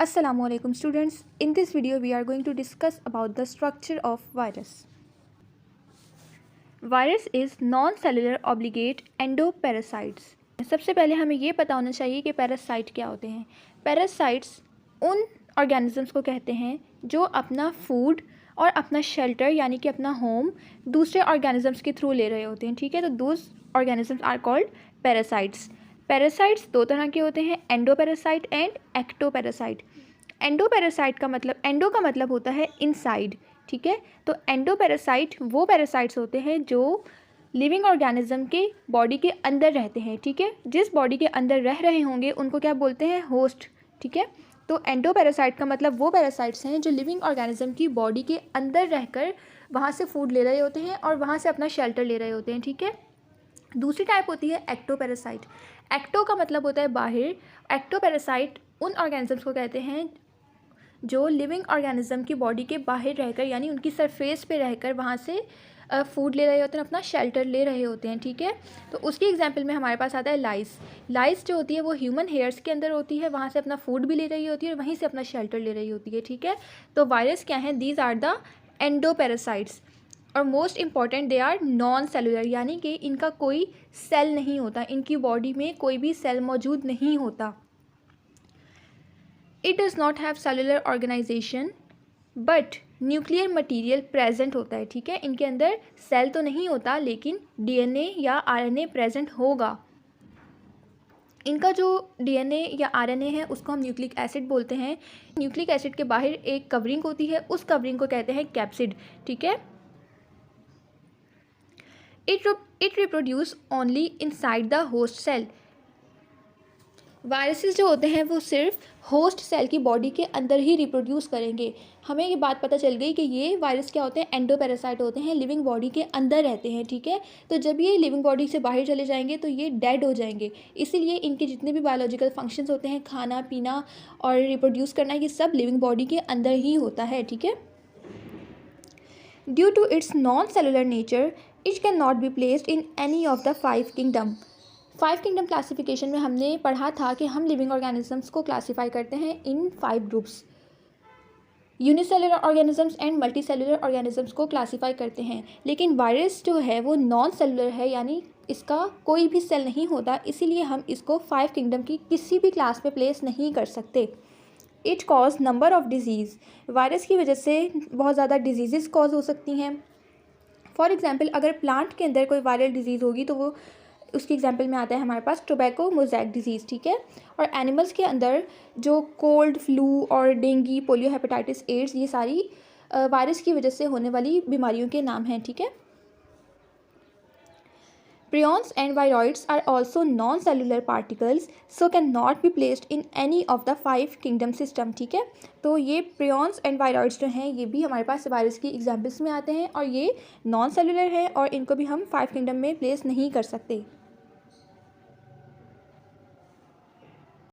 Assalamualaikum students. In this video we are going to discuss about the structure of virus. Virus is non-cellular obligate endoparasites. सबसे पहले हमें ये पता होना चाहिए कि पैरासाइट क्या होते हैं। पैरासाइट्स उन ऑर्गेनिजम्स को कहते हैं जो अपना फूड और अपना शेल्टर यानी कि अपना होम दूसरे ऑर्गेनिजम्स के थ्रू ले रहे होते हैं। ठीक है, तो those organisms are called parasites. Parasites दो तरह के होते हैं, एंडोपैरासाइट एंड एक्टोपैरासाइट। एंडोपैरासाइट का मतलब, एंडो का मतलब होता है इनसाइड। ठीक है, तो एंडोपैरासाइट वो पैरासाइट्स होते हैं जो लिविंग ऑर्गेनिज्म के बॉडी के अंदर रहते हैं। ठीक है, जिस बॉडी के अंदर रह रहे होंगे उनको क्या बोलते हैं, होस्ट। ठीक है, तो एंडोपैरासाइट का मतलब वो पैरासाइट्स हैं जो लिविंग ऑर्गेनिज्म की बॉडी के अंदर रहकर वहाँ से फूड ले रहे होते हैं और वहाँ से अपना शेल्टर ले रहे होते हैं। ठीक है, दूसरी टाइप होती है एक्टोपैरासाइट। एक्टो का मतलब होता है बाहर। एक्टोपैरासाइट उन ऑर्गेनिजम्स को कहते हैं जो लिविंग ऑर्गेनिज्म की बॉडी के बाहर रहकर यानी उनकी सरफेस पे रहकर वहाँ से फूड ले रहे होते हैं, अपना शेल्टर ले रहे होते हैं। ठीक है, तो उसकी एग्जांपल में हमारे पास आता है लाइस। लाइस जो होती है वो ह्यूमन हेयर्स के अंदर होती है, वहाँ से अपना फूड भी ले रही होती है और वहीं से अपना शेल्टर ले रही होती है। ठीक है, तो वायरस क्या है, दीज आर द एंडोपैरासाइट्स। और most important, they are non cellular यानी कि इनका कोई सेल नहीं होता, इनकी बॉडी में कोई भी सेल मौजूद नहीं होता। It does not have cellular organisation but nuclear material present होता है। ठीक है, इनके अंदर सेल तो नहीं होता लेकिन डीएनए या आरएनए प्रेजेंट होगा। इनका जो डीएनए या आरएनए है उसको हम न्यूक्लिक एसिड बोलते हैं। न्यूक्लिक एसिड के बाहर एक कवरिंग होती है, उस कवरिंग को कहते हैं कैप्सिड। ठीक है, it reproduce only inside the host cell. Viruses जो होते हैं वो सिर्फ होस्ट सेल की बॉडी के अंदर ही रिप्रोड्यूस करेंगे। हमें ये बात पता चल गई कि ये वायरस क्या होते हैं, एंडोपैरासाइट होते हैं, लिविंग बॉडी के अंदर रहते हैं। ठीक है, तो जब ये लिविंग बॉडी से बाहर चले जाएंगे तो ये डेड हो जाएंगे। इसीलिए इनके जितने भी बायोलॉजिकल फंक्शंस होते हैं, खाना पीना और रिप्रोड्यूस करना, ये सब लिविंग बॉडी के अंदर ही होता है। ठीक है, due to its non cellular nature it can not be placed in any of the 5 kingdom. 5 kingdom classification में हमने पढ़ा था कि हम लिविंग ऑर्गेनिजम्स को क्लासीफाई करते हैं इन 5 groups. Unicellular organisms and multi cellular organisms को क्लासीफाई करते हैं, लेकिन वायरस जो है वो नॉन सेलुलर है यानी इसका कोई भी सेल नहीं होता, इसीलिए हम इसको 5 किंगडम की किसी भी क्लास में प्लेस नहीं कर सकते। It cause number of disease. Virus की वजह से बहुत ज़्यादा डिजीज़ कॉज हो सकती हैं। फॉर एग्जांपल, अगर प्लांट के अंदर कोई वायरल डिजीज़ होगी तो वो उसकी एग्जांपल में आता है हमारे पास टोबैको मोज़ैक डिजीज़। ठीक है, और एनिमल्स के अंदर जो कोल्ड, फ्लू और डेंगू, पोलियो, हेपेटाइटिस, एड्स, ये सारी वायरस की वजह से होने वाली बीमारियों के नाम हैं। ठीक है, Prions and viroids are also non-cellular particles, so cannot be placed in any of the 5 kingdom system. ठीक है, तो ये prions and viroids जो हैं ये भी हमारे पास वायरस की एग्जाम्पल्स में आते हैं और ये नॉन सेलुलर है और इनको भी हम 5 किंगडम में प्लेस नहीं कर सकते।